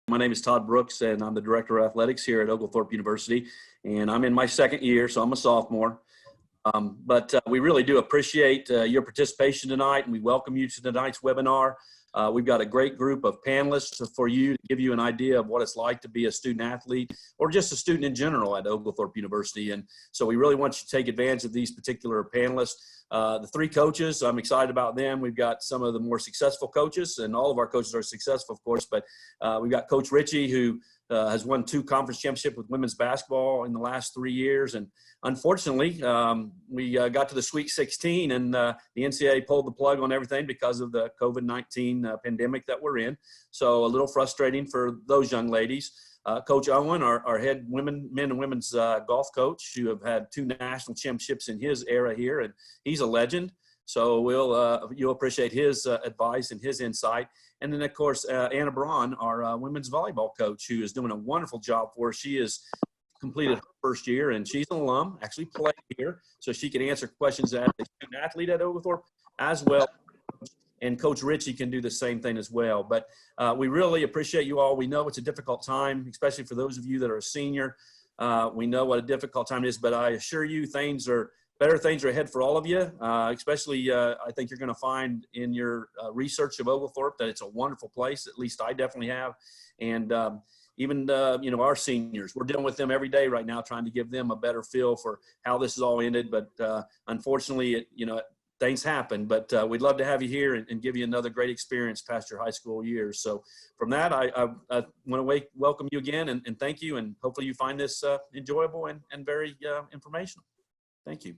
My name is Todd Brooks, and I'm the Director of Athletics here at Oglethorpe University, and I'm in my second year, so I'm a sophomore. But we really do appreciate your participation tonight, and we welcome you to tonight's webinar. We've got a great group of panelists for you to give you an idea of what it's like to be a student athlete or just a student in general at Oglethorpe University. And so we really want you to take advantage of these particular panelists. The three coaches, I'm excited about them. We've got some of the more successful coaches, and all of our coaches are successful, of course, but we've got Coach Richey, who has won 2 conference championships with women's basketball in the last 3 years. And unfortunately, we got to the Sweet 16, and the NCAA pulled the plug on everything because of the COVID-19 pandemic that we're in. So a little frustrating for those young ladies. Coach Owen, our head men and women's golf coach, who have had 2 national championships in his era here, and he's a legend. So you'll appreciate his advice and his insight. And then, of course, Anna Braun, our women's volleyball coach, who is doing a wonderful job for us. She has completed her first year, and she's an alum, actually played here, so she can answer questions as a student athlete at Oglethorpe as well. And Coach Richey can do the same thing as well. But we really appreciate you all. We know it's a difficult time, especially for those of you that are a senior. We know what a difficult time it is, but I assure you better things are ahead for all of you, especially I think you're going to find in your research of Oglethorpe that it's a wonderful place. At least I definitely have. And even our seniors, we're dealing with them every day right now, trying to give them a better feel for how this has all ended. But unfortunately, things happen, but we'd love to have you here and give you another great experience past your high school years. So from that, I want to welcome you again and thank you. And hopefully you find this enjoyable and very informational. Thank you.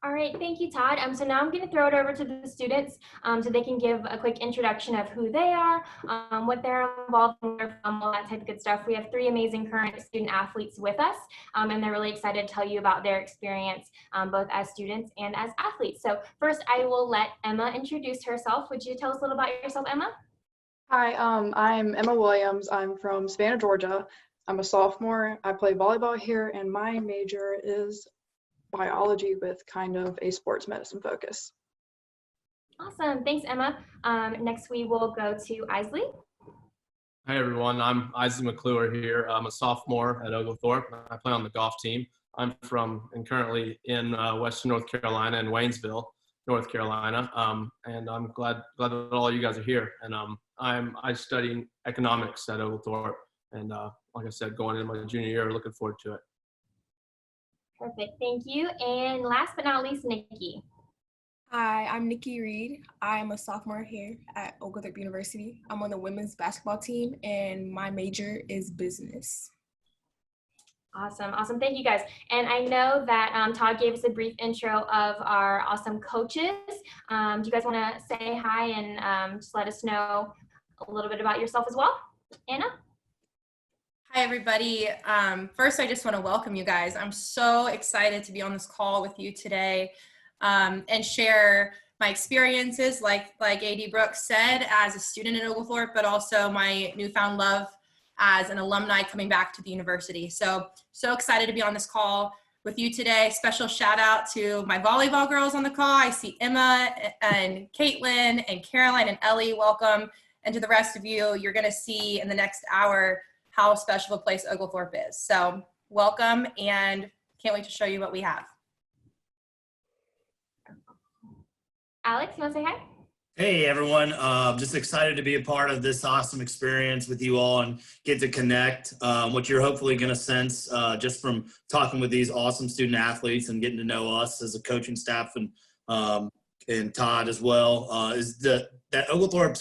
All right, thank you, Todd. So now I'm going to throw it over to the students so they can give a quick introduction of who they are, what they're involved in, all that type of good stuff. We have 3 amazing current student athletes with us, and they're really excited to tell you about their experience, both as students and as athletes. So first, I will let Emma introduce herself. Would you tell us a little about yourself, Emma? Hi, I'm Emma Williams. I'm from Savannah, Georgia. I'm a sophomore. I play volleyball here, and my major is biology with kind of a sports medicine focus. Awesome, thanks, Emma. Next we will go to Isley. Hi everyone, I'm Isley McClure here. I'm a sophomore at Oglethorpe. I play on the golf team. I'm from and currently in Western North Carolina in Waynesville, North Carolina. And I'm glad that all you guys are here. And I study economics at Oglethorpe. And like I said, going into my junior year, looking forward to it. Perfect, thank you. And last but not least, Nikki. Hi, I'm Nikki Reed. I'm a sophomore here at Oglethorpe University. I'm on the women's basketball team, and my major is business. Awesome, awesome. Thank you, guys. And I know that Todd gave us a brief intro of our awesome coaches. Do you guys want to say hi and just let us know a little bit about yourself as well? Anna? Hi, everybody. First, I just want to welcome you guys. I'm so excited to be on this call with you today and share my experiences, like AD Brooks said, as a student in Oglethorpe, but also my newfound love as an alumni coming back to the university. So excited to be on this call with you today. Special shout out to my volleyball girls on the call. I see Emma and Caitlin and Caroline and Ellie. Welcome. And to the rest of you, you're going to see in the next hour how special a place Oglethorpe is. So welcome, and can't wait to show you what we have. Alex, you want to say hi? Hey everyone, just excited to be a part of this awesome experience with you all and get to connect. What you're hopefully going to sense just from talking with these awesome student athletes and getting to know us as a coaching staff and Todd as well is that Oglethorpe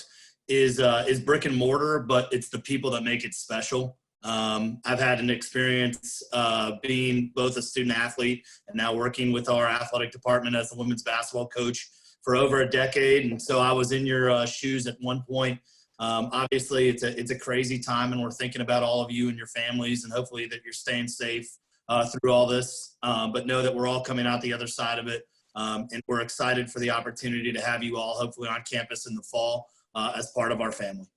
is brick and mortar, but it's the people that make it special. I've had an experience being both a student athlete and now working with our athletic department as a women's basketball coach for over a decade. And so I was in your shoes at one point. Obviously it's a crazy time, and we're thinking about all of you and your families, and hopefully that you're staying safe through all this, but know that we're all coming out the other side of it. And we're excited for the opportunity to have you all hopefully on campus in the fall as part of our family.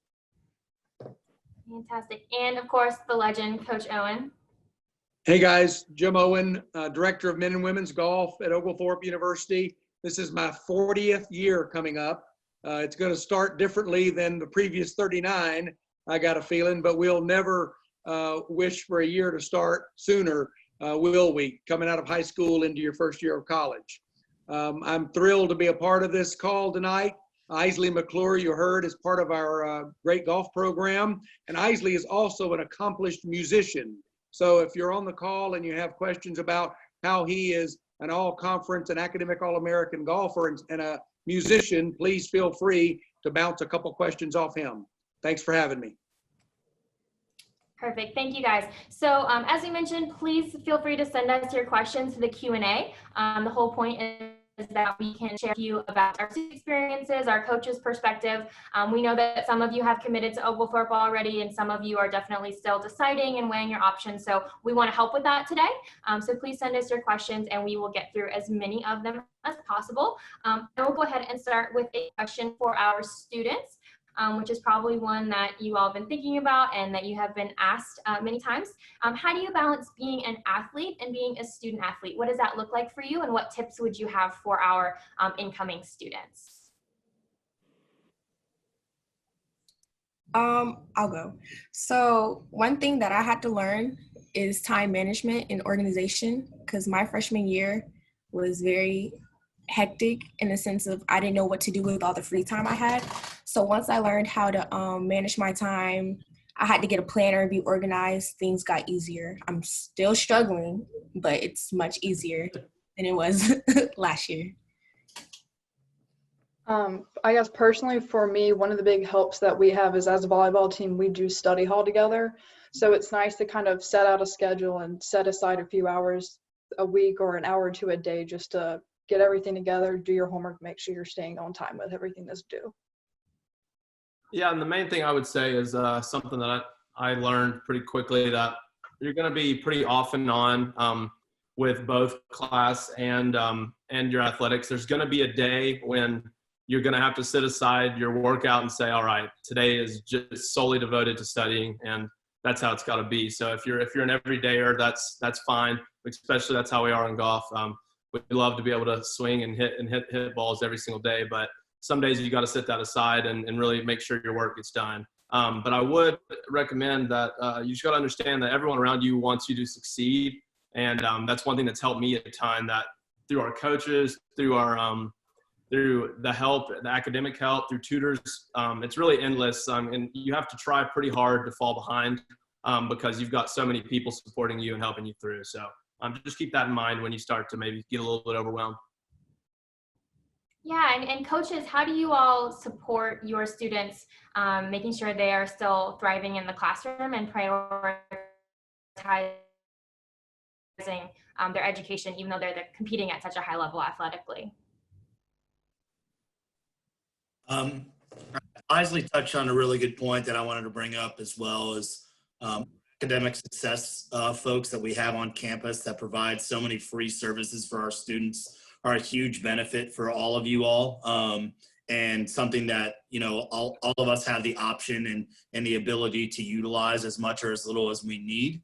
Fantastic. And of course, the legend, Coach Owen. Hey guys, Jim Owen, Director of Men and Women's Golf at Oglethorpe University. This is my 40th year coming up. It's going to start differently than the previous 39. I got a feeling, but we'll never wish for a year to start sooner, will we? Coming out of high school into your first year of college. I'm thrilled to be a part of this call tonight. Isley McClure, you heard, is part of our great golf program. And Isley is also an accomplished musician. So if you're on the call and you have questions about how he is an all-conference and academic All-American golfer and a musician, please feel free to bounce a couple questions off him. Thanks for having me. Perfect. Thank you, guys. So as we mentioned, please feel free to send us your questions to the Q&A. The whole point is that we can share with you about our experiences, our coach's perspective. We know that some of you have committed to Oglethorpe already, and some of you are definitely still deciding and weighing your options. So we want to help with that today. So please send us your questions, and we will get through as many of them as possible. And we'll go ahead and start with a question for our students. Which is probably one that you all have been thinking about and that you have been asked many times. How do you balance being an athlete and being a student athlete? What does that look like for you, and what tips would you have for our incoming students? I'll go. So one thing that I had to learn is time management and organization, because my freshman year was very hectic in the sense of I didn't know what to do with all the free time I had. So once I learned how to manage my time, I had to get a planner and be organized. Things got easier. I'm still struggling, but it's much easier than it was last year. I guess personally for me, one of the big helps that we have is as a volleyball team, we do study hall together. So it's nice to kind of set out a schedule and set aside a few hours a week or an hour or two a day just to get everything together, do your homework, make sure you're staying on time with everything that's due. Yeah, and the main thing I would say is something that I learned pretty quickly, that you're going to be pretty off and on with both class and your athletics. There's going to be a day when you're going to have to set aside your workout and say, all right, today is just solely devoted to studying, and that's how it's got to be. So if you're an everydayer, that's fine. Especially that's how we are in golf. We love to be able to swing and hit balls every single day, but some days you got to set that aside and really make sure your work gets done. But I would recommend that you just got to understand that everyone around you wants you to succeed, and that's one thing that's helped me a ton. That through our coaches, through the help, the academic help, through tutors, it's really endless. And you have to try pretty hard to fall behind because you've got so many people supporting you and helping you through. So. Just keep that in mind when you start to maybe get a little bit overwhelmed. Yeah, and coaches, how do you all support your students, making sure they are still thriving in the classroom and prioritizing their education, even though they're competing at such a high level athletically? Isley touched on a really good point that I wanted to bring up as well as academic success folks that we have on campus that provide so many free services for our students are a huge benefit for all of you all, and something that all of us have the option and the ability to utilize as much or as little as we need.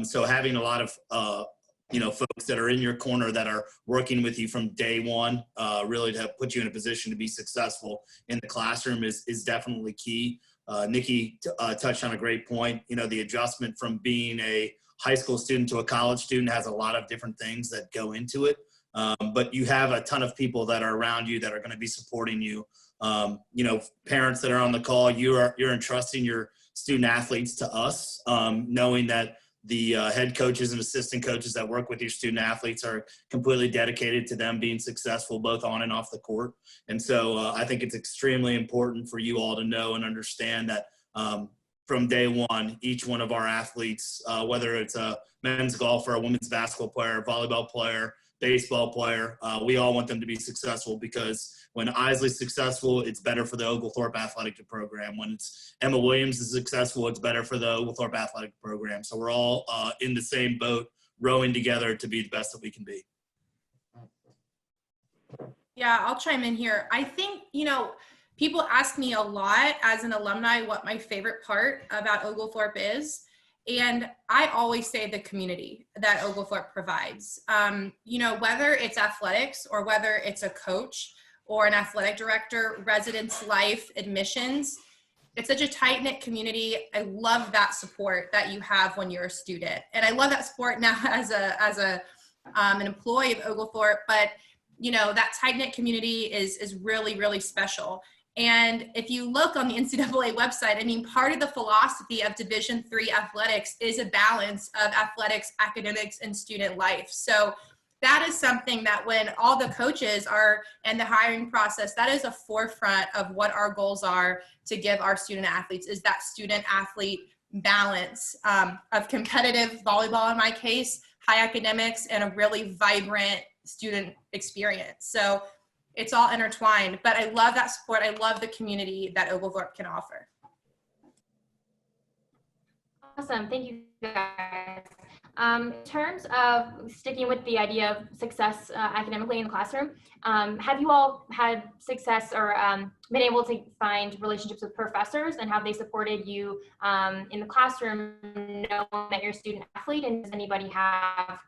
So having a lot of folks that are in your corner that are working with you from day one, really to put you in a position to be successful in the classroom is definitely key. Nikki touched on a great point. The adjustment from being a high school student to a college student has a lot of different things that go into it. But you have a ton of people that are around you that are going to be supporting you. Parents that are on the call, you're entrusting your student athletes to us, knowing that the head coaches and assistant coaches that work with your student athletes are completely dedicated to them being successful both on and off the court. And so I think it's extremely important for you all to know and understand that from day one, each one of our athletes, whether it's a men's golfer, a women's basketball player, volleyball player, baseball player, we all want them to be successful, because when Isley's successful, it's better for the Oglethorpe Athletic Program. When it's Emma Williams is successful, it's better for the Oglethorpe Athletic Program. So we're all in the same boat, rowing together to be the best that we can be. Yeah, I'll chime in here. I think, people ask me a lot as an alumni what my favorite part about Oglethorpe is. And I always say the community that Oglethorpe provides. Whether it's athletics or whether it's a coach or an athletic director, residence life, admissions, it's such a tight-knit community. I love that support that you have when you're a student. And I love that support now as an employee of Oglethorpe, but that tight-knit community is really, really special. And if you look on the NCAA website, I mean, part of the philosophy of Division III athletics is a balance of athletics, academics, and student life. So that is something that when all the coaches are in the hiring process, that is a forefront of what our goals are to give our student athletes, is that student athlete balance of competitive volleyball in my case, high academics, and a really vibrant student experience. So it's all intertwined, but I love that support. I love the community that Oglethorpe can offer. Awesome, thank you guys. In terms of sticking with the idea of success academically in the classroom, have you all had success or been able to find relationships with professors, and have they supported you in the classroom knowing that you're a student athlete? And does anybody have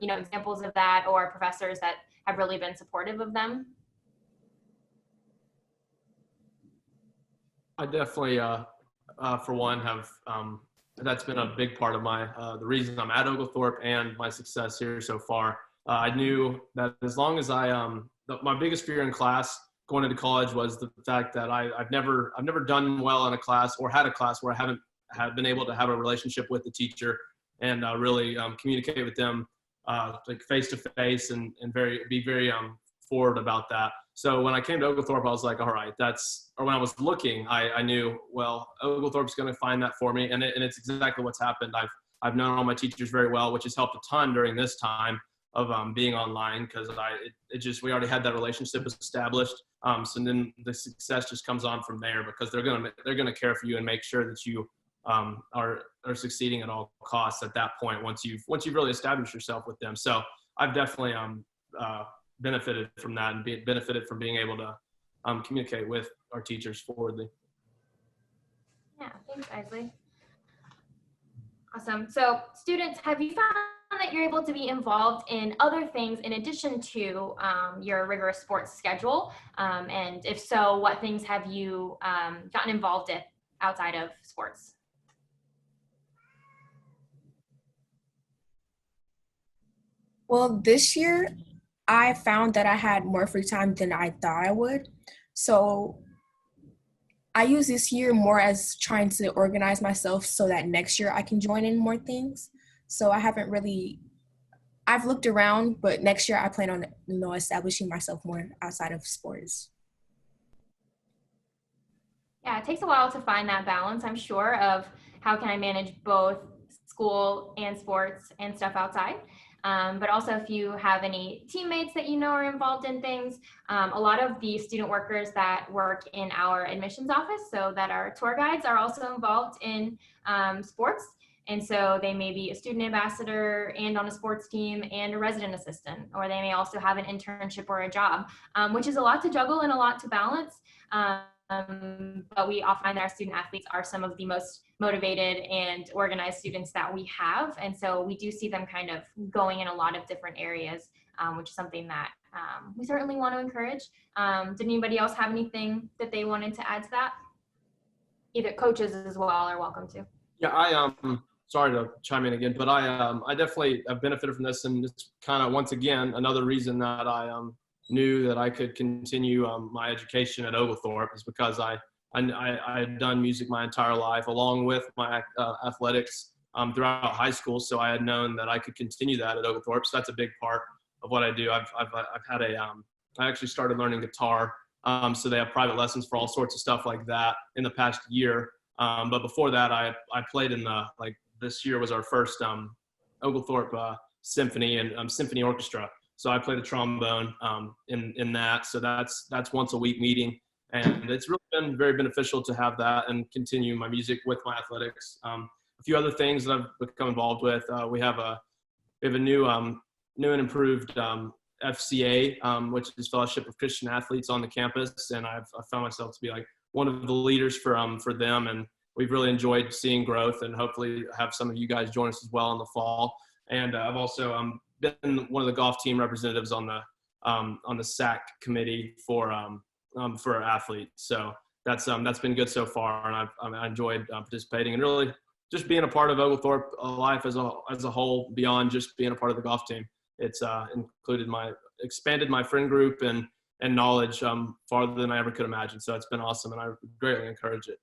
examples of that, or professors that have really been supportive of them? I definitely, for one, have that's been a big part of my the reason I'm at Oglethorpe and my success here so far. I knew that as long as my biggest fear in class going into college was the fact that I've never done well in a class, or had a class where I haven't been able to have a relationship with the teacher and really communicate with them like face to face and be very forward about that. So when I came to Oglethorpe, I was like, all right, or when I was looking, I knew, well, Oglethorpe's going to find that for me. And it's exactly what's happened. I've known all my teachers very well, which has helped a ton during this time of being online, because we already had that relationship established. So then the success just comes on from there, because they're going to care for you and make sure that you are succeeding at all costs at that point, once you've really established yourself with them. So I've definitely benefited from that, and benefited from being able to communicate with our teachers forwardly. Yeah, thanks, Isley. Awesome. So students, have you found that you're able to be involved in other things in addition to your rigorous sports schedule? And if so, what things have you gotten involved in outside of sports? Well, this year, I found that I had more free time than I thought I would. So I use this year more as trying to organize myself so that next year I can join in more things. So I've looked around, but next year I plan on establishing myself more outside of sports. Yeah, it takes a while to find that balance, I'm sure, of how can I manage both school and sports and stuff outside. But also, if you have any teammates that are involved in things, a lot of the student workers that work in our admissions office, so that our tour guides, are also involved in sports. And so they may be a student ambassador and on a sports team and a resident assistant, or they may also have an internship or a job, which is a lot to juggle and a lot to balance. But we all find that our student athletes are some of the most motivated and organized students that we have. And so we do see them kind of going in a lot of different areas, which is something that we certainly want to encourage. Did anybody else have anything that they wanted to add to that? Either coaches as well are welcome to. Yeah, sorry to chime in again, but I definitely have benefited from this, and it's kind of, once again, another reason that I knew that I could continue my education at Oglethorpe, is because I had done music my entire life, along with my athletics throughout high school. So I had known that I could continue that at Oglethorpe. So that's a big part of what I do. I've had I actually started learning guitar. So they have private lessons for all sorts of stuff like that in the past year. But before that, I played in this year was our first Oglethorpe symphony and symphony orchestra. So I play the trombone in that. So that's once a week meeting. And it's really been very beneficial to have that and continue my music with my athletics. A few other things that I've become involved with. We have a new and improved FCA, which is Fellowship of Christian Athletes on the campus. And I've found myself to be like one of the leaders for them. And we've really enjoyed seeing growth, and hopefully have some of you guys join us as well in the fall. And I've also been one of the golf team representatives on the SAC committee for athletes. So that's been good so far, and I enjoyed participating and really just being a part of Oglethorpe life as a whole, beyond just being a part of the golf team. It's expanded my friend group and knowledge farther than I ever could imagine. So it's been awesome, and I greatly encourage it.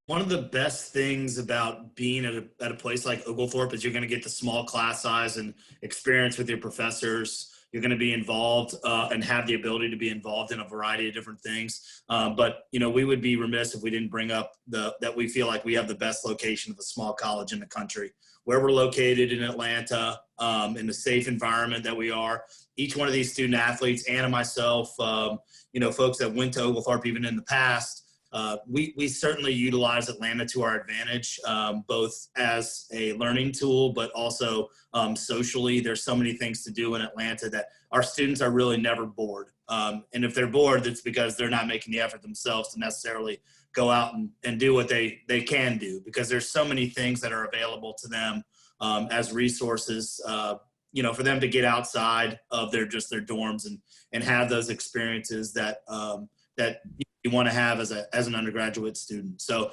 One of the best things about being at a place like Oglethorpe is you're going to get the small class size and experience with your professors. You're going to be involved and have the ability to be involved in a variety of different things. But, we would be remiss if we didn't bring up that we feel like we have the best location of a small college in the country. Where we're located in Atlanta, in the safe environment that we are. Each one of these student athletes, Anna, myself, folks that went to Oglethorpe even in the past, we certainly utilize Atlanta to our advantage, both as a learning tool, but also socially. There's so many things to do in Atlanta that our students are really never bored. And if they're bored, it's because they're not making the effort themselves to necessarily go out and do what they can do, because there's so many things that are available to them as resources, for them to get outside of their dorms and have those experiences that you want to have as an undergraduate student. So,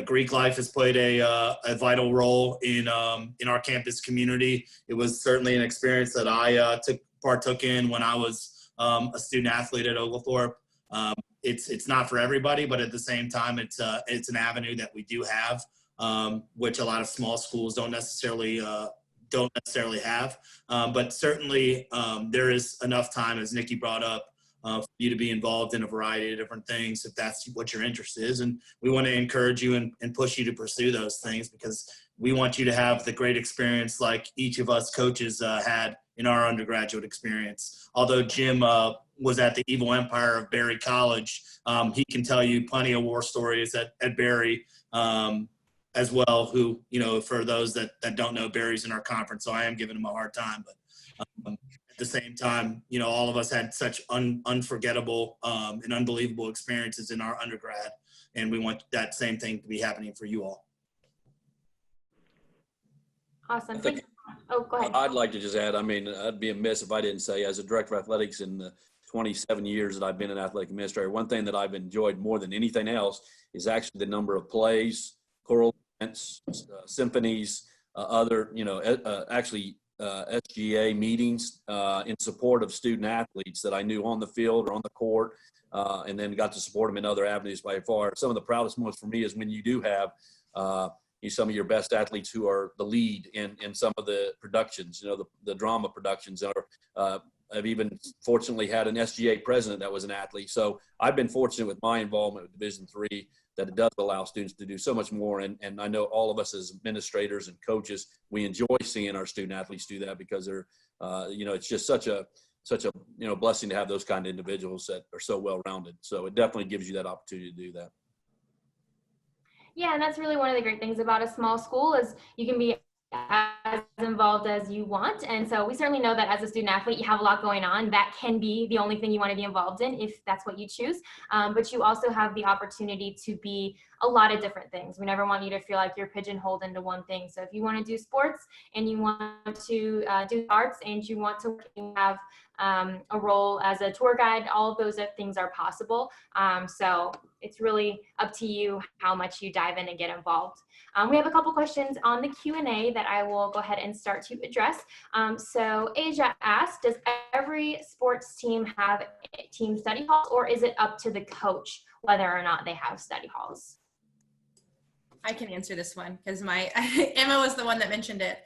Greek life has played a vital role in our campus community. It was certainly an experience that I partook in when I was a student athlete at Oglethorpe. It's not for everybody, but at the same time, it's an avenue that we do have, which a lot of small schools don't necessarily have. But certainly there is enough time, as Nikki brought up, for you to be involved in a variety of different things if that's what your interest is. And we want to encourage you and push you to pursue those things, because we want you to have the great experience like each of us coaches had in our undergraduate experience. Although Jim was at the evil empire of Berry College, he can tell you plenty of war stories at Berry as well, who, for those that don't know, Berry's in our conference, so I am giving him a hard time. But at the same time, all of us had such unforgettable and unbelievable experiences in our undergrad, and we want that same thing to be happening for you all. Awesome. Oh, go ahead. I'd like to just add, I'd be amiss if I didn't say, as a director of athletics in the 27 years that I've been an athletic administrator, one thing that I've enjoyed more than anything else is actually the number of plays, choral events, symphonies, other, SGA meetings in support of student athletes that I knew on the field or on the court, and then got to support them in other avenues. By far, some of the proudest moments for me is when you do have some of your best athletes who are the lead in some of the productions, the drama productions, or I've even fortunately had an SGA president that was an athlete. So I've been fortunate with my involvement with Division III that it does allow students to do so much more. And I know all of us as administrators and coaches, we enjoy seeing our student athletes do that, because they're, it's just such a blessing to have those kind of individuals that are so well-rounded. So it definitely gives you that opportunity to do that. Yeah, and that's really one of the great things about a small school is you can be as involved as you want. And so we certainly know that as a student athlete, you have a lot going on. That can be the only thing you want to be involved in if that's what you choose. But you also have the opportunity to be a lot of different things. We never want you to feel like you're pigeonholed into one thing. So if you want to do sports and you want to do arts and you want to have a role as a tour guide, all of those things are possible. So it's really up to you how much you dive in and get involved. We have a couple questions on the Q&A that I will go ahead and start to address. So Asia asked, does every sports team have team study halls, or is it up to the coach whether or not they have study halls? I can answer this one because Emma was the one that mentioned it.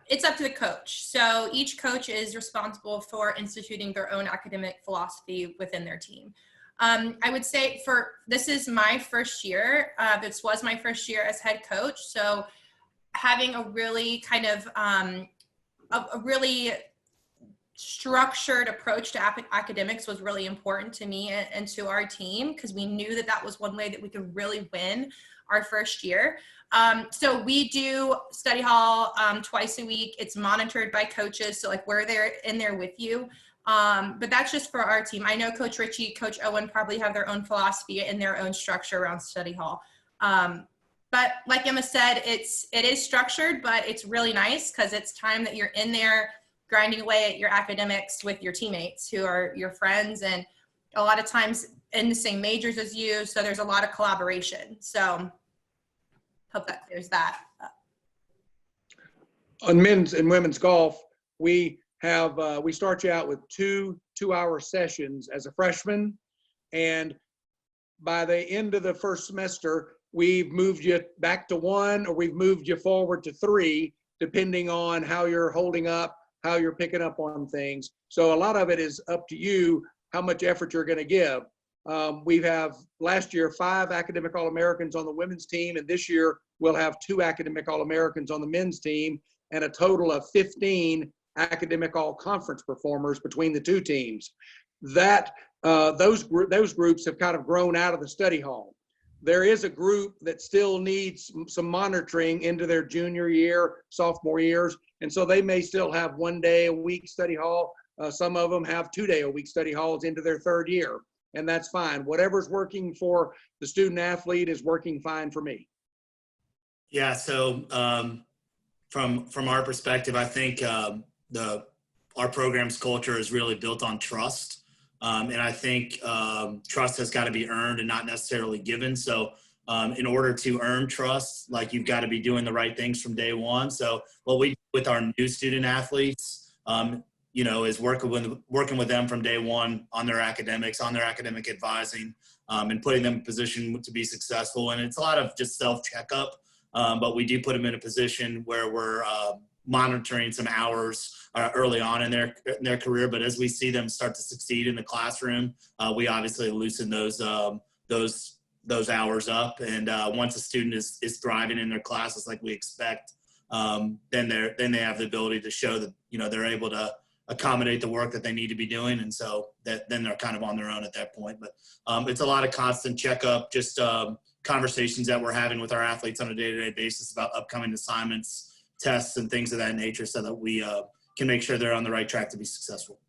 It's up to the coach. So each coach is responsible for instituting their own academic philosophy within their team. I would say this is my first year. This was my first year as head coach. So having a really kind of a really structured approach to academics was really important to me and to our team, because we knew that was one way that we could really win our first year. So we do study hall twice a week. It's monitored by coaches. So we're there in there with you. But that's just for our team. I know Coach Richey, Coach Owen probably have their own philosophy and their own structure around study hall. But like Emma said, it is structured, but it's really nice because it's time that you're in there grinding away at your academics with your teammates who are your friends. And a lot of times in the same majors as you. So there's a lot of collaboration. So hope that clears that up. On men's and women's golf, we start you out with two-hour sessions as a freshman. And by the end of the first semester, we've moved you back to 1, or we've moved you forward to 3, depending on how you're holding up, how you're picking up on things. So a lot of it is up to you, how much effort you're going to give. We have last year 5 academic All-Americans on the women's team, and this year we'll have 2 academic All-Americans on the men's team, and a total of 15 academic all-conference performers between the 2 teams. That those groups have kind of grown out of the study hall. There is a group that still needs some monitoring into their junior year, sophomore years, and so they may still have 1 day a week study hall. Some of them have 2 day a week study halls into their 3rd year, and that's fine. Whatever's working for the student athlete is working fine for me. Yeah, so from our perspective, I think our program's culture is really built on trust. And I think trust has got to be earned and not necessarily given. So in order to earn trust, like, you've got to be doing the right things from day one. So what we do with our new student athletes, is working with them from day one on their academics, on their academic advising, and putting them in position to be successful. And it's a lot of just self-checkup, but we do put them in a position where we're monitoring some hours early on in their career. But as we see them start to succeed in the classroom, we obviously loosen those hours up. And once a student is thriving in their classes like we expect, then they have the ability to show that they're able to accommodate the work that they need to be doing, and so then they're kind of on their own at that point. But it's a lot of constant checkup, just conversations that we're having with our athletes on a day-to-day basis about upcoming assignments, tests, and things of that nature, so that we can make sure they're on the right track to be successful.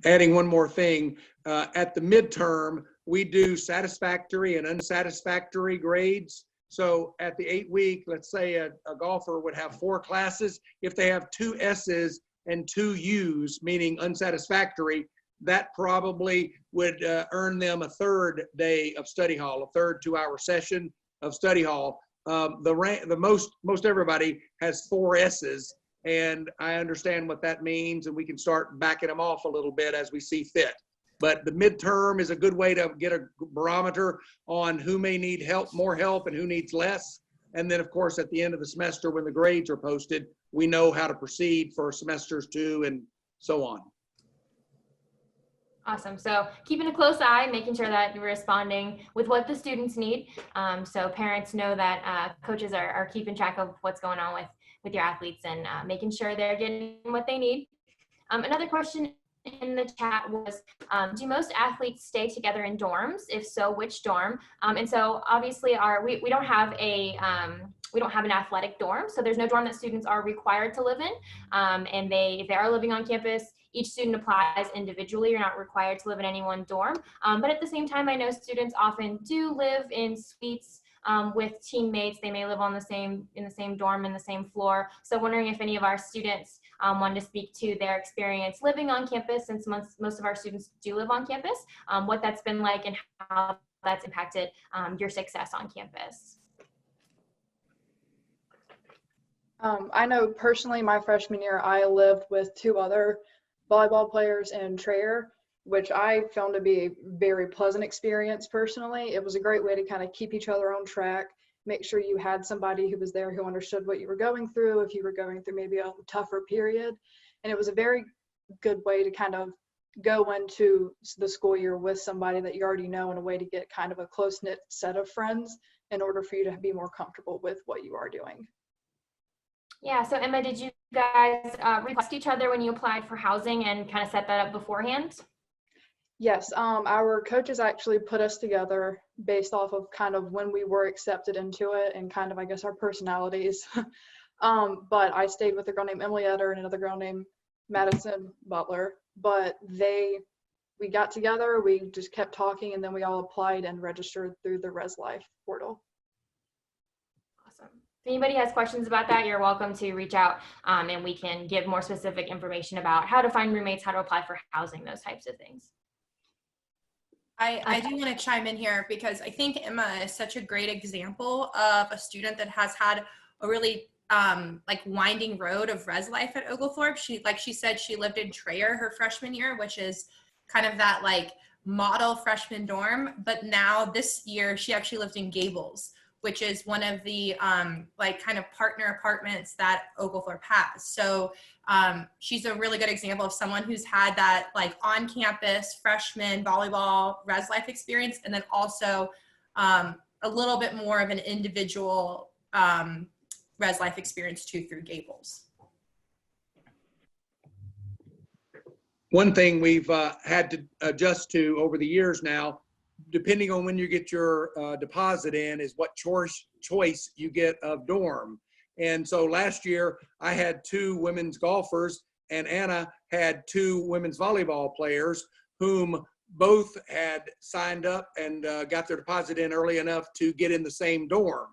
Adding one more thing, at the midterm, we do satisfactory and unsatisfactory grades. So at the 8-week, let's say a golfer would have 4 classes. If they have 2 S's and 2 U's, meaning unsatisfactory, that probably would earn them a 3rd day of study hall, a 3rd 2-hour session of study hall. Most everybody has 4 S's, and I understand what that means, and we can start backing them off a little bit as we see fit. But the midterm is a good way to get a barometer on who may need more help, and who needs less. And then, of course, at the end of the semester, when the grades are posted, we know how to proceed for semesters 2 and so on. Awesome. So keeping a close eye, making sure that you're responding with what the students need. So parents know that coaches are keeping track of what's going on with your athletes, and making sure they're getting what they need. Another question in the chat was, do most athletes stay together in dorms? If so, which dorm? And so obviously we don't have an athletic dorm, so there's no dorm that students are required to live in. And if they are living on campus, each student applies individually. You're not required to live in any one dorm. But at the same time, I know students often do live in suites with teammates. They may live in the same dorm, in the same floor. So wondering if any of our students wanted to speak to their experience living on campus, since most of our students do live on campus, what that's been like and how that's impacted your success on campus. I know personally, my freshman year, I lived with 2 other volleyball players in Traer, which I found to be a very pleasant experience personally. It was a great way to kind of keep each other on track, make sure you had somebody who was there who understood what you were going through, if you were going through maybe a tougher period. And it was a very good way to kind of go into the school year with somebody that you already know, in a way to get kind of a close-knit set of friends in order for you to be more comfortable with what you are doing. Yeah, so Emma, did you guys request each other when you applied for housing and kind of set that up beforehand? Yes, our coaches actually put us together based off of kind of when we were accepted into it and kind of, I guess, our personalities. But I stayed with a girl named Emily Etter and another girl named Madison Butler. But we got together, we just kept talking, and then we all applied and registered through the Res Life portal. Awesome. If anybody has questions about that, you're welcome to reach out, and we can give more specific information about how to find roommates, how to apply for housing, those types of things. I do want to chime in here because I think Emma is such a great example of a student that has had a really like winding road of res life at Oglethorpe. Like she said, she lived in Traer her freshman year, which is kind of that like model freshman dorm. But now this year she actually lived in Gables, which is one of the like kind of partner apartments that Oglethorpe has. So she's a really good example of someone who's had that like on-campus freshman volleyball res life experience, and then also a little bit more of an individual res life experience too through Gables. One thing we've had to adjust to over the years now, depending on when you get your deposit in, is what choice you get of dorm. And so last year I had 2 women's golfers and Anna had 2 women's volleyball players whom both had signed up and got their deposit in early enough to get in the same dorm.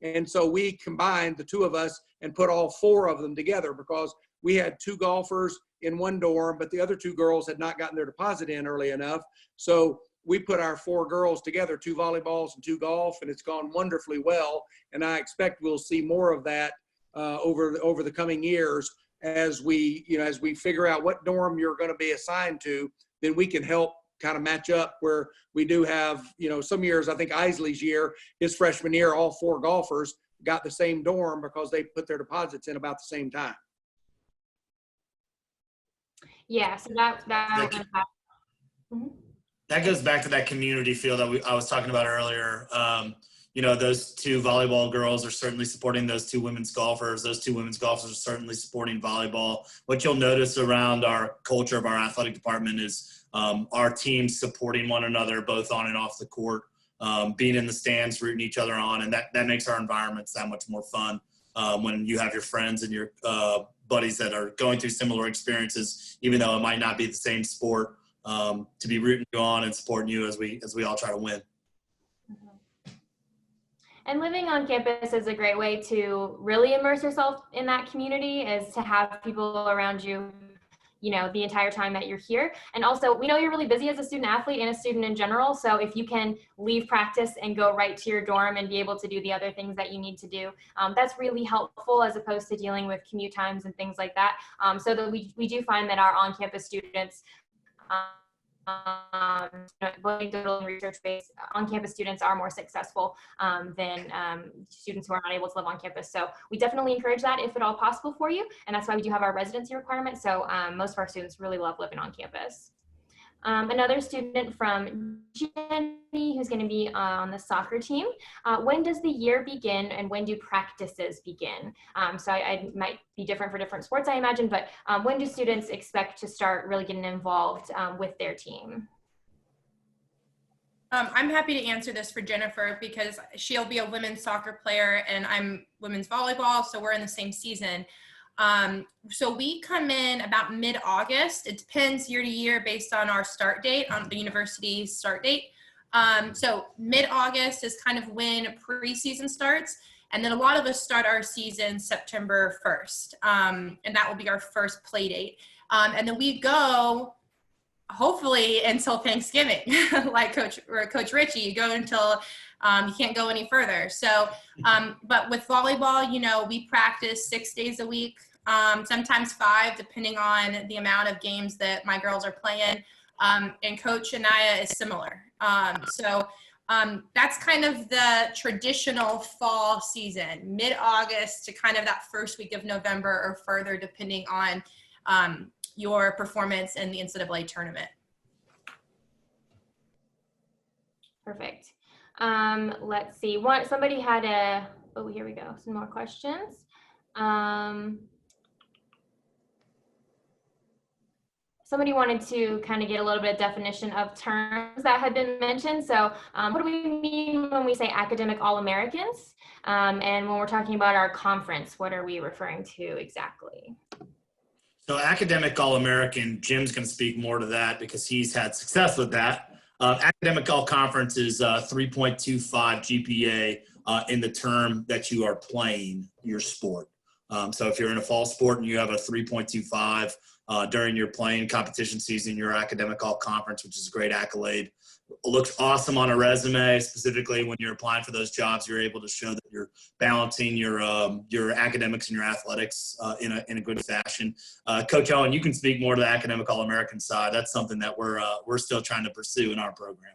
And so we combined the 2 of us and put all 4 of them together because we had 2 golfers in one dorm, but the other 2 girls had not gotten their deposit in early enough. So we put our 4 girls together, 2 volleyballs and 2 golf, and it's gone wonderfully well. And I expect we'll see more of that over the coming years as we figure out what dorm you're going to be assigned to. Then we can help kind of match up where we do have, some years. I think Isley's year, his freshman year, all 4 golfers got the same dorm because they put their deposits in about the same time. Yeah, so That goes back to that community feel that I was talking about earlier. Those 2 volleyball girls are certainly supporting those 2 women's golfers. Those 2 women's golfers are certainly supporting volleyball. What you'll notice around our culture of our athletic department is our teams supporting one another, both on and off the court, being in the stands, rooting each other on. And that makes our environments that much more fun when you have your friends and your buddies that are going through similar experiences, even though it might not be the same sport. To be rooting you on and supporting you as we all try to win. And living on campus is a great way to really immerse yourself in that community, is to have people around you, the entire time that you're here. And also, we know you're really busy as a student athlete and a student in general. So if you can leave practice and go right to your dorm and be able to do the other things that you need to do, that's really helpful as opposed to dealing with commute times and things like that. So that we do find that our on-campus students, research-based on-campus students are more successful than students who are not able to live on campus. So we definitely encourage that if at all possible for you, and that's why we do have our residency requirement. So most of our students really love living on campus. Another student from Jenny, who's going to be on the soccer team. When does the year begin and when do practices begin? So I might be different for different sports, I imagine, but when do students expect to start really getting involved with their team? I'm happy to answer this for Jennifer because she'll be a women's soccer player and I'm women's volleyball, so we're in the same season. So we come in about mid-August. It depends year to year based on our start date, on the university's start date. So mid-August is kind of when preseason starts. And then a lot of us start our season September 1st. And that will be our first play date. And then we go hopefully until Thanksgiving, like Coach Richey, you go until you can't go any further. So, but with volleyball, we practice 6 days a week, sometimes 5, depending on the amount of games that my girls are playing. And Coach Anaya is similar. So that's kind of the traditional fall season, mid-August to kind of that first week of November or further, depending on your performance in the NCAA tournament. Perfect. Let's see. Somebody had here we go. Some more questions. Somebody wanted to kind of get a little bit of definition of terms that had been mentioned. So what do we mean when we say academic All-Americans? And when we're talking about our conference, what are we referring to exactly? So academic All-American, Jim's going to speak more to that because he's had success with that. Academic All-Conference is 3.25 GPA in the term that you are playing your sport. So if you're in a fall sport and you have a 3.25, during your playing competition season, your academic all conference, which is a great accolade. It looks awesome on a resume, specifically when you're applying for those jobs. You're able to show that you're balancing your academics and your athletics in a good fashion. Coach Owen, you can speak more to the academic All-American side. That's something that we're still trying to pursue in our program.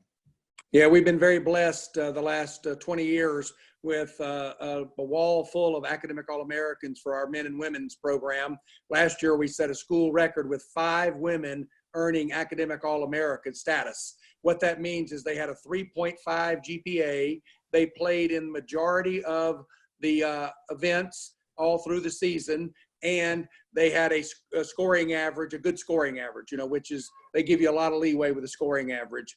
Yeah, we've been very blessed the last 20 years with a wall full of academic All-Americans for our men and women's program. Last year, we set a school record with 5 women earning academic All-American status. What that means is they had a 3.5 GPA. They played in majority of the events all through the season, and they had a scoring average, a good scoring average, which is, they give you a lot of leeway with a scoring average.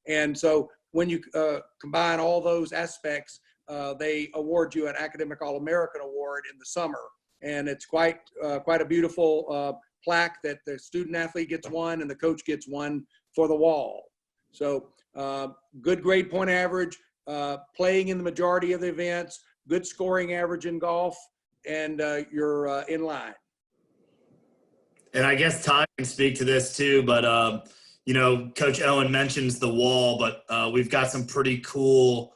And so when you combine all those aspects, they award you an Academic All-American Award in the summer. And it's quite a beautiful plaque that the student athlete gets one and the coach gets one for the wall. So good grade point average, playing in the majority of the events, good scoring average in golf, and you're in line. And I guess Todd can speak to this too, but Coach Owen mentions the wall, but we've got some pretty cool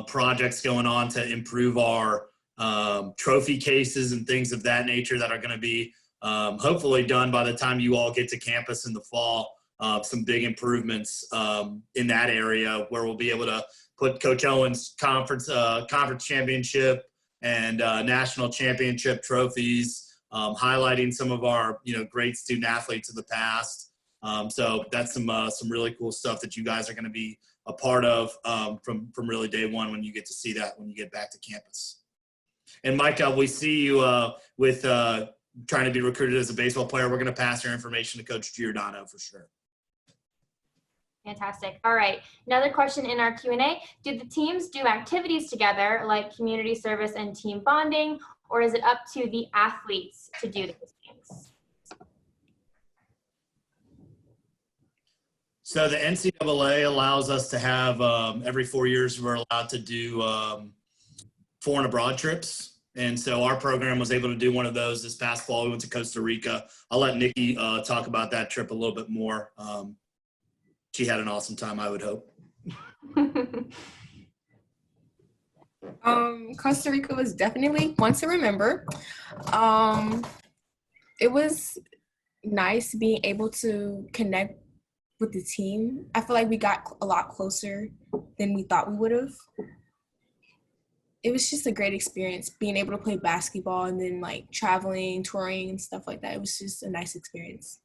projects going on to improve our trophy cases and things of that nature that are going to be hopefully done by the time you all get to campus in the fall. Some big improvements in that area where we'll be able to put Coach Owen's conference championship and national championship trophies, highlighting some of our great student athletes of the past. So that's some really cool stuff that you guys are going to be a part of from really day one when you get to see that when you get back to campus. And Micah, we see you with trying to be recruited as a baseball player. We're going to pass your information to Coach Giordano for sure. Fantastic. All right. Another question in our Q&A. Do the teams do activities together like community service and team bonding, or is it up to the athletes to do those things? So the NCAA allows us to have every 4 years we're allowed to do foreign abroad trips. And so our program was able to do one of those this past fall. We went to Costa Rica. I'll let Nikki talk about that trip a little bit more. She had an awesome time, I would hope. Costa Rica was definitely one to remember. It was nice being able to connect with the team. I feel like we got a lot closer than we thought we would have. It was just a great experience being able to play basketball and then like traveling, touring and stuff like that. It was just a nice experience.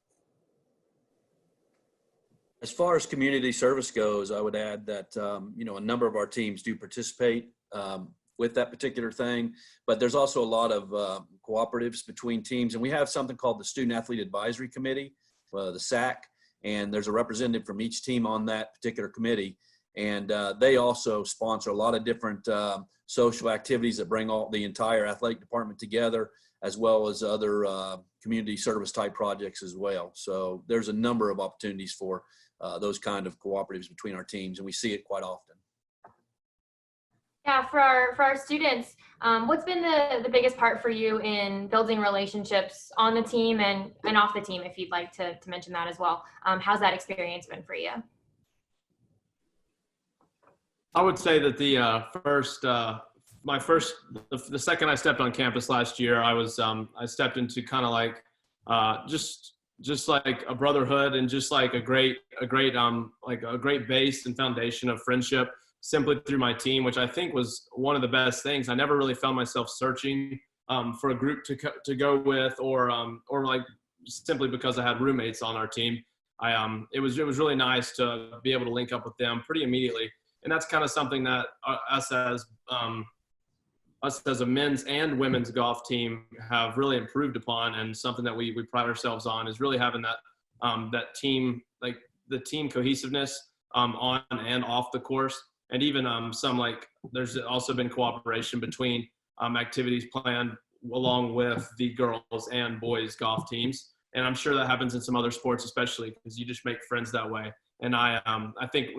As far as community service goes, I would add that, a number of our teams do participate with that particular thing, but there's also a lot of cooperatives between teams. And we have something called the Student Athlete Advisory Committee, the SAC, and there's a representative from each team on that particular committee. And they also sponsor a lot of different social activities that bring the entire athletic department together, as well as other community service type projects as well. So there's a number of opportunities for those kind of cooperatives between our teams, and we see it quite often. Yeah, for our students, what's been the biggest part for you in building relationships on the team and off the team, if you'd like to mention that as well? How's that experience been for you? I would say that the second I stepped on campus last year, I stepped into kind of like just like a brotherhood and just like a great base and foundation of friendship simply through my team, which I think was one of the best things. I never really found myself searching for a group to go with or like simply because I had roommates on our team. It was really nice to be able to link up with them pretty immediately. And that's kind of something that us as a men's and women's golf team have really improved upon, and something that we pride ourselves on is really having that team, like the team cohesiveness on and off the course. And even there's also been cooperation between activities planned along with the girls and boys golf teams. And I'm sure that happens in some other sports, especially because you just make friends that way. And I think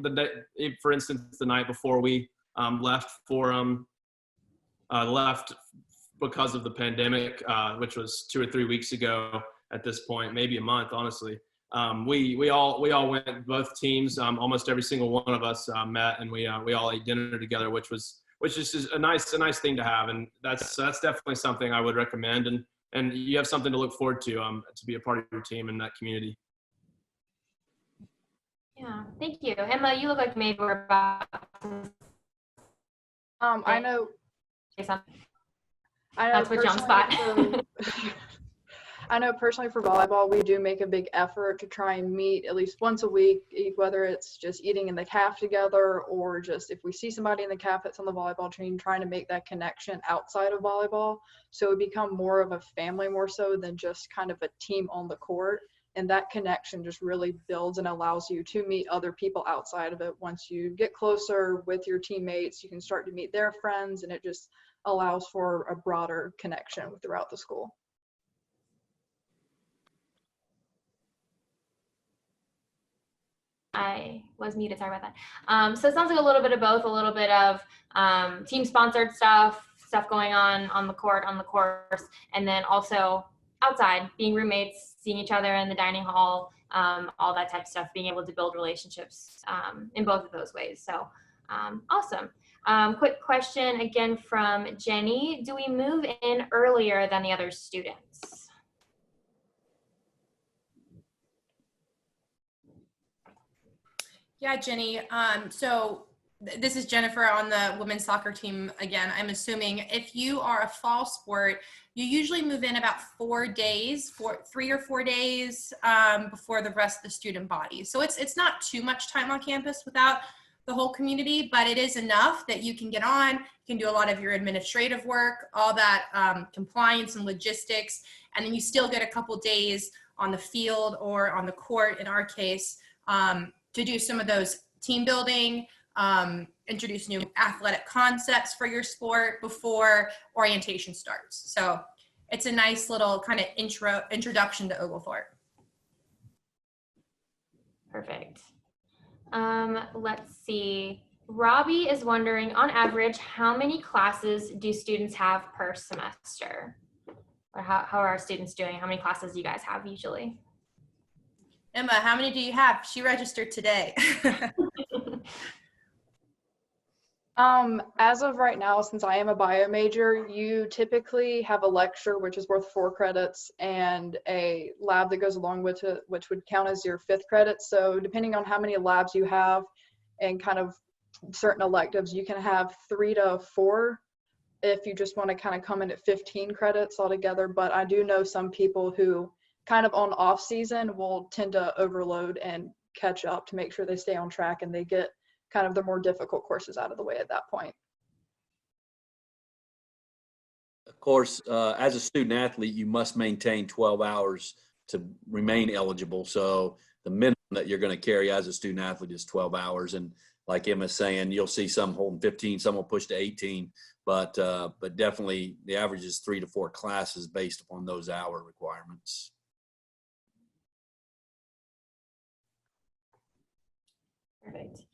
for instance, the night before we left because of the pandemic, which was 2 or 3 weeks ago, at this point, maybe a month, honestly. We all went, both teams, almost every single one of us met, and we all ate dinner together, which is just a nice thing to have. And that's definitely something I would recommend. And you have something to look forward to be a part of your team and that community. Yeah, thank you. Emma, you look like maybe we're about to I know. say something. I know That's what you on spot. I know personally for volleyball, we do make a big effort to try and meet at least once a week, whether it's just eating in the caf together or just if we see somebody in the caf that's on the volleyball team, trying to make that connection outside of volleyball. So it become more of a family more so than just kind of a team on the court. And that connection just really builds and allows you to meet other people outside of it. Once you get closer with your teammates, you can start to meet their friends, and it just allows for a broader connection throughout the school. I was muted, sorry about that. So it sounds like a little bit of both, a little bit of team-sponsored stuff going on the court, on the course, and then also outside, being roommates, seeing each other in the dining hall, all that type of stuff, being able to build relationships in both of those ways. So awesome. Quick question again from Jenny. Do we move in earlier than the other students? Yeah, Jenny. So this is Jennifer on the women's soccer team again. I'm assuming if you are a fall sport, you usually move in about 4 days, 3 or 4 days before the rest of the student body. So it's not too much time on campus without the whole community, but it is enough that you can get on, you can do a lot of your administrative work, all that compliance and logistics, and then you still get a couple days on the field or on the court, in our case, to do some of those team building, introduce new athletic concepts for your sport before orientation starts. So it's a nice little kind of introduction to Oglethorpe. Perfect. Let's see. Robbie is wondering, on average, how many classes do students have per semester? Or how are our students doing? How many classes do you guys have usually? Emma, how many do you have? She registered today. As of right now, since I am a bio major, you typically have a lecture, which is worth 4 credits, and a lab that goes along with it, which would count as your 5th credit. So depending on how many labs you have and kind of certain electives, you can have 3 to 4 if you just want to kind of come in at 15 credits altogether. But I do know some people who kind of on off season will tend to overload and catch up to make sure they stay on track and they get kind of the more difficult courses out of the way at that point. Of course, as a student athlete, you must maintain 12 hours to remain eligible. So the minimum that you're going to carry as a student athlete is 12 hours. And like Emma's saying, you'll see some holding 15, some will push to 18, but definitely the average is 3 to 4 classes based upon those hour requirements. Perfect.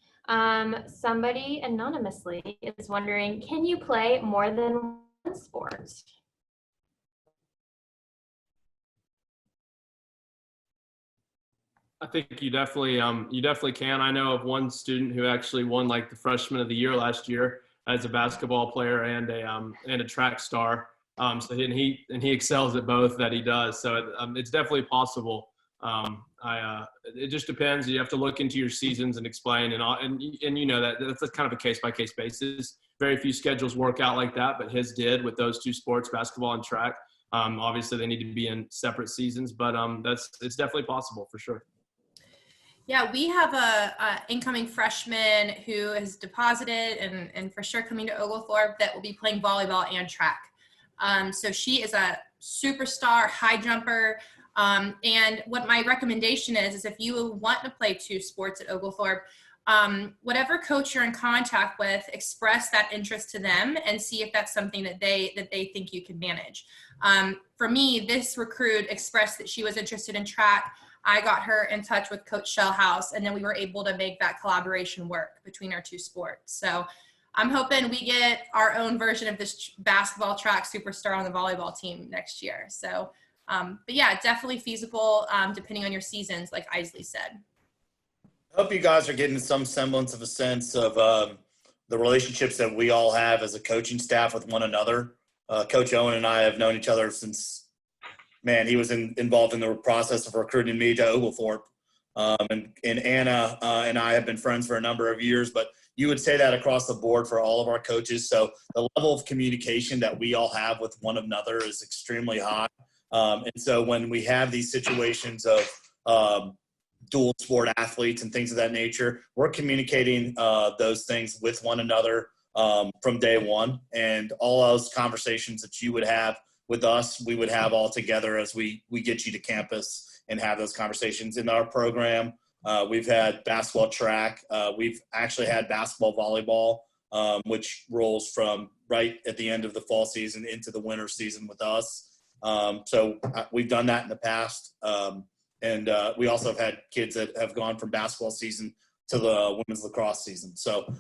Somebody anonymously is wondering, can you play more than one sport? I think you definitely can. I know of one student who actually won like the freshman of the year last year as a basketball player and a track star. So he excels at both that he does. So it's definitely possible. It just depends. You have to look into your seasons and explain, and you know that's kind of a case-by-case basis. Very few schedules work out like that, but his did with those 2 sports, basketball and track. Obviously, they need to be in separate seasons, but it's definitely possible for sure. Yeah, we have a incoming freshman who has deposited and for sure coming to Oglethorpe that will be playing volleyball and track. So she is a superstar high jumper. And what my recommendation is if you want to play 2 sports at Oglethorpe, whatever coach you're in contact with, express that interest to them and see if that's something that they think you can manage. For me, this recruit expressed that she was interested in track. I got her in touch with Coach Shellhouse, and then we were able to make that collaboration work between our 2 sports. So I'm hoping we get our own version of this basketball track superstar on the volleyball team next year. So But yeah, definitely feasible depending on your seasons, like Isley said. I hope you guys are getting some semblance of a sense of the relationships that we all have as a coaching staff with one another. Coach Owen and I have known each other since, man, he was involved in the process of recruiting me to Oglethorpe. And Anna and I have been friends for a number of years, but you would say that across the board for all of our coaches. So the level of communication that we all have with one another is extremely high. And so when we have these situations of dual sport athletes and things of that nature, we're communicating those things with one another from day one. And all those conversations that you would have with us, we would have all together as we get you to campus and have those conversations. In our program, we've had basketball, track. We've actually had basketball, volleyball, which rolls from right at the end of the fall season into the winter season with us. So we've done that in the past. And we also have had kids that have gone from basketball season to the women's lacrosse season. So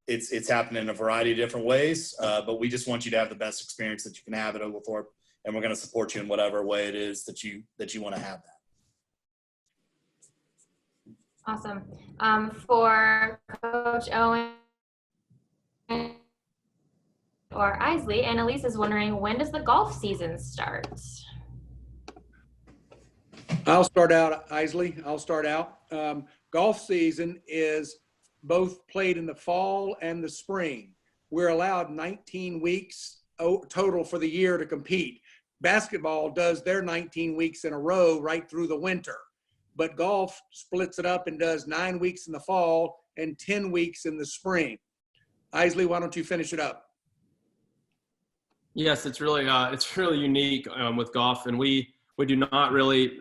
it's happening in a variety of different ways, but we just want you to have the best experience that you can have at Oglethorpe, and we're going to support you in whatever way it is that you want to have that. Awesome. For Coach Owen or Isley, Annalise is wondering, when does the golf season start? I'll start out, Isley. I'll start out. Golf season is both played in the fall and the spring. We're allowed 19 weeks total for the year to compete. Basketball does their 19 weeks in a row right through the winter, but golf splits it up and does 9 weeks in the fall and 10 weeks in the spring. Isley, why don't you finish it up? Yes, it's really unique with golf, and we do not really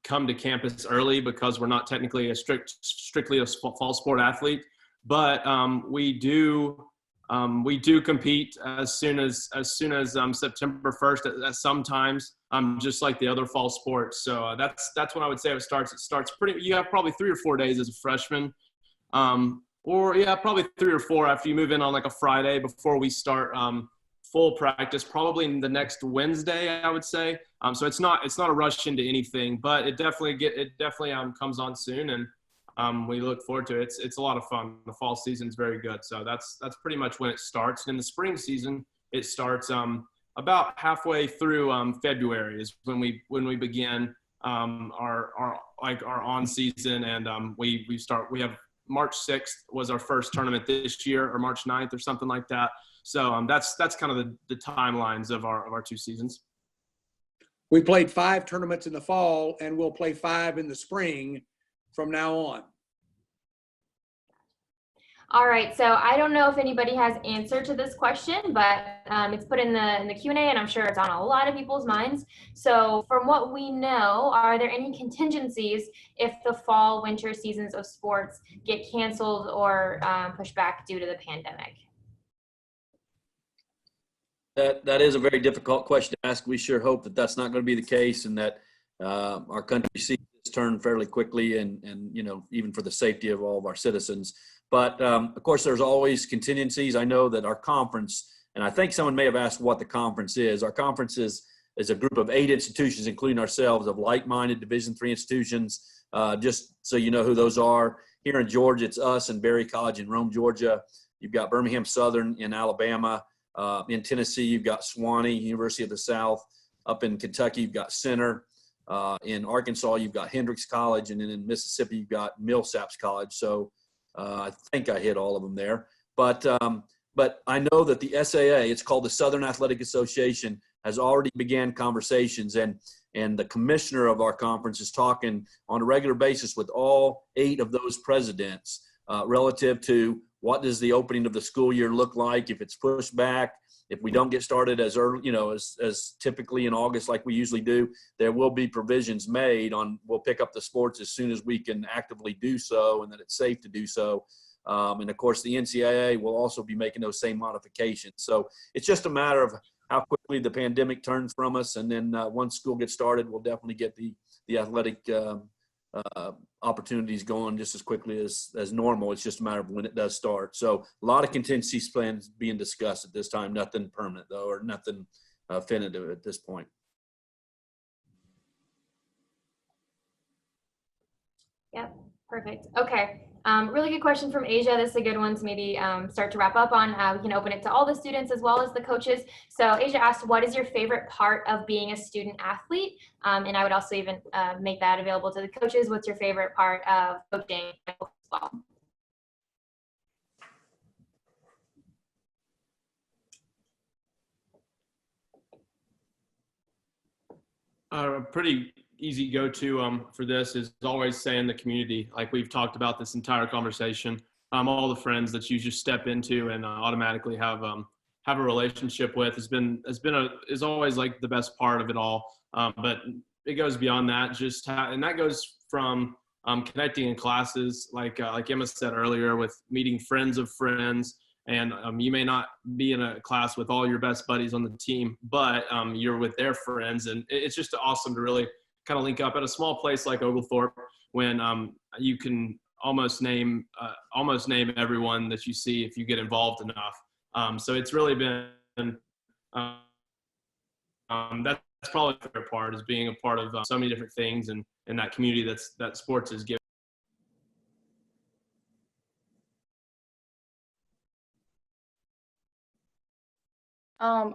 come to campus early because we're not technically strictly a fall sport athlete, but we do compete as soon as September 1st at sometimes, just like the other fall sports. So that's when I would say it starts. It starts you have probably 3 or 4 days as a freshman, probably 3 or 4 after you move in on like a Friday before we start full practice, probably in the next Wednesday, I would say. So it's not a rush into anything, but it definitely comes on soon, and we look forward to it. It's a lot of fun. The fall season is very good, so that's pretty much when it starts. And in the spring season, it starts about halfway through February is when we begin our on season, and we have March 6th was our first tournament this year, or March 9th or something like that. So that's kind of the timelines of our 2 seasons. We played 5 tournaments in the fall, and we'll play 5 in the spring from now on. All right, so I don't know if anybody has answer to this question, but it's put in the Q&A, and I'm sure it's on a lot of people's minds. So from what we know, are there any contingencies if the fall, winter seasons of sports get canceled or pushed back due to the pandemic? That is a very difficult question to ask. We sure hope that that's not going to be the case, and that our country sees this turn fairly quickly, and even for the safety of all of our citizens. But of course, there's always contingencies. I know that our conference, and I think someone may have asked what the conference is. Our conference is a group of 8 institutions, including ourselves, of like-minded Division III institutions. Just so you know who those are. Here in Georgia, it's us and Berry College in Rome, Georgia. You've got Birmingham Southern in Alabama. In Tennessee, you've got Sewanee, University of the South. Up in Kentucky, you've got Center. In Arkansas, you've got Hendrix College. And then in Mississippi, you've got Millsaps College. So I think I hit all of them there. But I know that the SAA, it's called the Southern Athletic Association, has already began conversations. And the commissioner of our conference is talking on a regular basis with all 8 of those presidents relative to what does the opening of the school year look like, if it's pushed back, if we don't get started as early, as typically in August like we usually do. There will be provisions made on, we'll pick up the sports as soon as we can actively do so and that it's safe to do so. And of course, the NCAA will also be making those same modifications. So it's just a matter of how quickly the pandemic turns from us. And then once school gets started, we'll definitely get the athletic opportunities going just as quickly as normal. It's just a matter of when it does start. So a lot of contingency plans being discussed at this time. Nothing permanent though, or nothing definitive at this point. Yep, perfect. Okay. Really good question from Asia. This is a good one to maybe start to wrap up on. We can open it to all the students as well as the coaches. So Asia asked, what is your favorite part of being a student athlete? And I would also even make that available to the coaches. What's your favorite part of coaching as well? A pretty easy go-to for this is always saying the community. Like we've talked about this entire conversation, all the friends that you just step into and automatically have a relationship with is always like the best part of it all. But it goes beyond that. And that goes from connecting in classes, like Emma said earlier, with meeting friends of friends. And you may not be in a class with all your best buddies on the team, but you're with their friends. And it's just awesome to really kind of link up at a small place like Oglethorpe when you can almost name everyone that you see if you get involved enough. So it's really been, that's probably the favorite part, is being a part of so many different things and that community that sports is giving.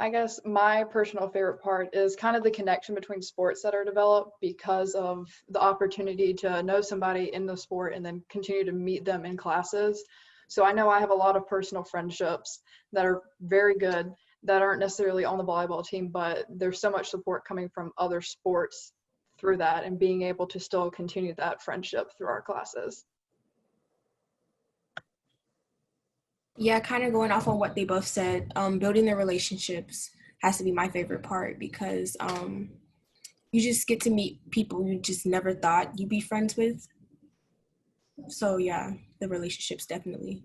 I guess my personal favorite part is kind of the connection between sports that are developed because of the opportunity to know somebody in the sport and then continue to meet them in classes. So I know I have a lot of personal friendships that are very good that aren't necessarily on the volleyball team, but there's so much support coming from other sports through that and being able to still continue that friendship through our classes. Yeah, kind of going off on what they both said, building their relationships has to be my favorite part because you just get to meet people you just never thought you'd be friends with. So yeah, the relationships definitely.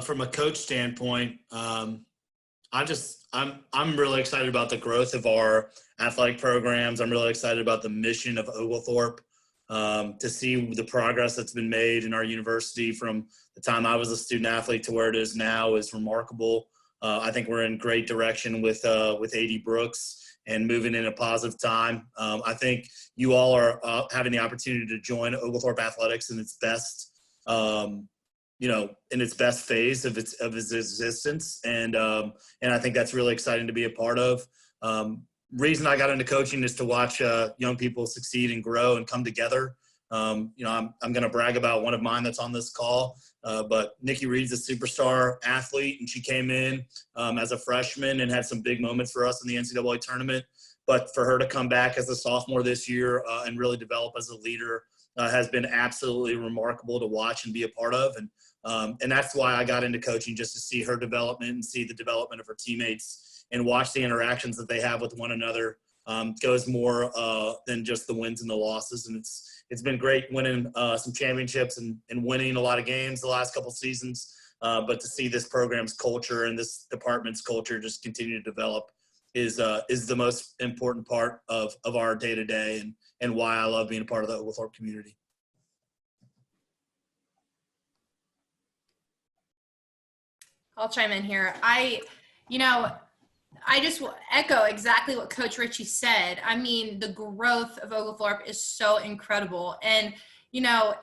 From a coach standpoint, I'm really excited about the growth of our athletic programs. I'm really excited about the mission of Oglethorpe. To see the progress that's been made in our university from the time I was a student athlete to where it is now is remarkable. I think we're in great direction with AD Brooks and moving in a positive time. I think you all are having the opportunity to join Oglethorpe Athletics in its best in its best phase of its existence. And I think that's really exciting to be a part of. Reason I got into coaching is to watch young people succeed and grow and come together. I'm going to brag about one of mine that's on this call, but Nikki Reed's a superstar athlete, and she came in as a freshman and had some big moments for us in the NCAA tournament. But for her to come back as a sophomore this year and really develop as a leader has been absolutely remarkable to watch and be a part of. And that's why I got into coaching, just to see her development and see the development of her teammates and watch the interactions that they have with one another. Goes more than just the wins and the losses. And it's been great winning some championships and winning a lot of games the last couple seasons. But to see this program's culture and this department's culture just continue to develop is the most important part of our day-to-day and why I love being a part of the Oglethorpe community. I'll chime in here. I just will echo exactly what Coach Richey said. I mean, the growth of Oglethorpe is so incredible. And,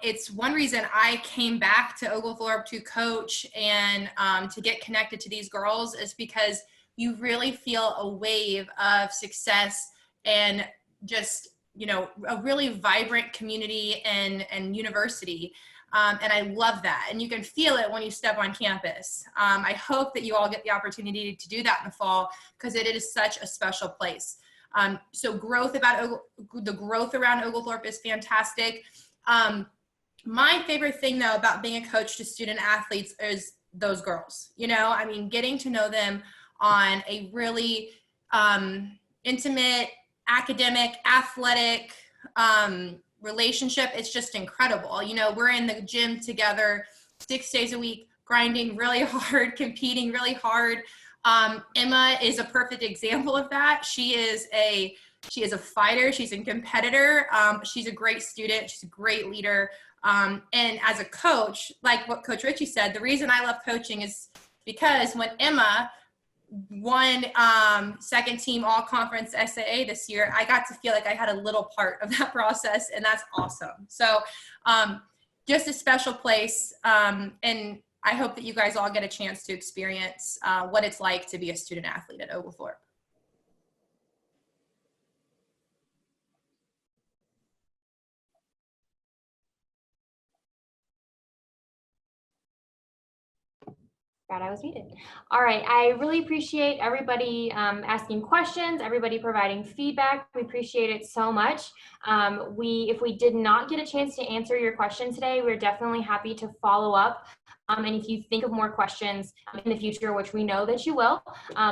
it's one reason I came back to Oglethorpe to coach and to get connected to these girls is because you really feel a wave of success and just, a really vibrant community and university. And I love that. And you can feel it when you step on campus. I hope that you all get the opportunity to do that in the fall because it is such a special place. So the growth around Oglethorpe is fantastic. My favorite thing though about being a coach to student athletes is those girls, getting to know them on a really intimate, academic, athletic, relationship. It's just incredible. We're in the gym together 6 days a week, grinding really hard, competing really hard. Emma is a perfect example of that. She is a fighter. She's a competitor. She's a great student. She's a great leader. And as a coach, like what Coach Richey said, the reason I love coaching is because when Emma won second team all conference SAA this year, I got to feel like I had a little part of that process, and that's awesome. So just a special place. And I hope that you guys all get a chance to experience what it's like to be a student athlete at Oglethorpe. God, I was muted. All right, I really appreciate everybody asking questions, everybody providing feedback. We appreciate it so much. If we did not get a chance to answer your question today, we're definitely happy to follow up. And if you think of more questions in the future, which we know that you will,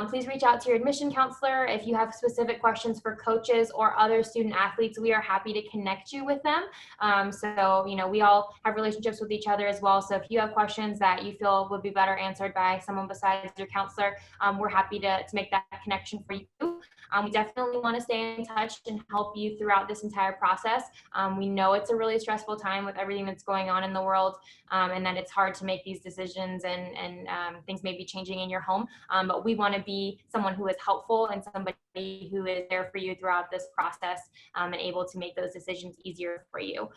please reach out to your admission counselor. If you have specific questions for coaches or other student athletes, we are happy to connect you with them. So, you know, we all have relationships with each other as well. So if you have questions that you feel would be better answered by someone besides your counselor, we're happy to make that connection for you. We definitely want to stay in touch and help you throughout this entire process. We know it's a really stressful time with everything that's going on in the world, and that it's hard to make these decisions, and things may be changing in your home. But we want to be someone who is helpful and somebody who is there for you throughout this process, and able to make those decisions easier for you.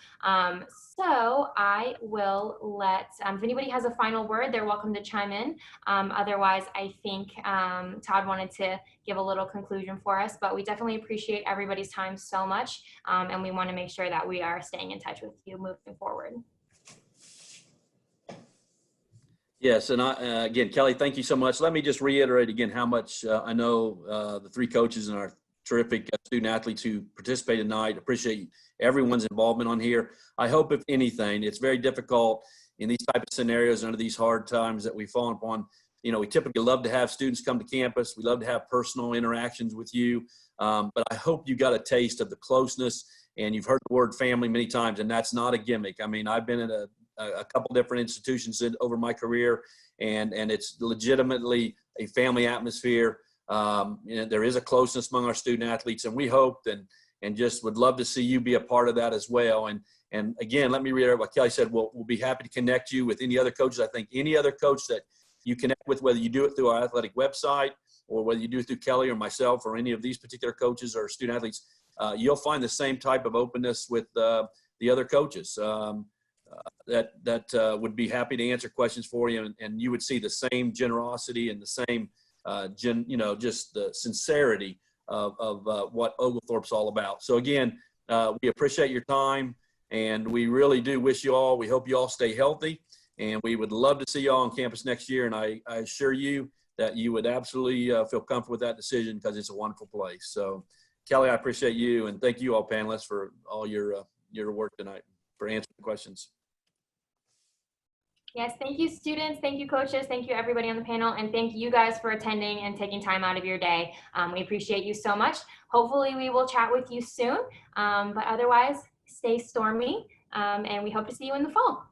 So I will let, if anybody has a final word, they're welcome to chime in. Otherwise, I think Todd wanted to give a little conclusion for us, but we definitely appreciate everybody's time so much, and we want to make sure that we are staying in touch with you moving forward. Yes, and again, Kelly, thank you so much. Let me just reiterate again how much I know the three coaches and our terrific student athletes who participate tonight. Appreciate everyone's involvement on here. I hope, if anything, it's very difficult in these type of scenarios under these hard times that we've fallen upon. You know, we typically love to have students come to campus. We love to have personal interactions with you. But I hope you got a taste of the closeness, and you've heard the word family many times, and that's not a gimmick. I mean, I've been at a couple different institutions over my career, and it's legitimately a family atmosphere. You know, there is a closeness among our student athletes, and we hope and just would love to see you be a part of that as well. And again, let me reiterate what Kelly said. We'll be happy to connect you with any other coaches. I think any other coach that you connect with, whether you do it through our athletic website or whether you do it through Kelly or myself or any of these particular coaches or student athletes, you'll find the same type of openness with the other coaches that would be happy to answer questions for you, and you would see the same generosity and the same, just the sincerity of what Oglethorpe's all about. So again, we appreciate your time, and we really do wish you all, we hope you all stay healthy, and we would love to see you all on campus next year. And I assure you that you would absolutely feel comfortable with that decision, because it's a wonderful place. So Kelly, I appreciate you, and thank you all panelists for all your work tonight, for answering the questions. Yes, thank you, students. Thank you, coaches. Thank you, everybody on the panel. And thank you guys for attending and taking time out of your day. We appreciate you so much. Hopefully we will chat with you soon. But otherwise, stay stormy, and we hope to see you in the fall.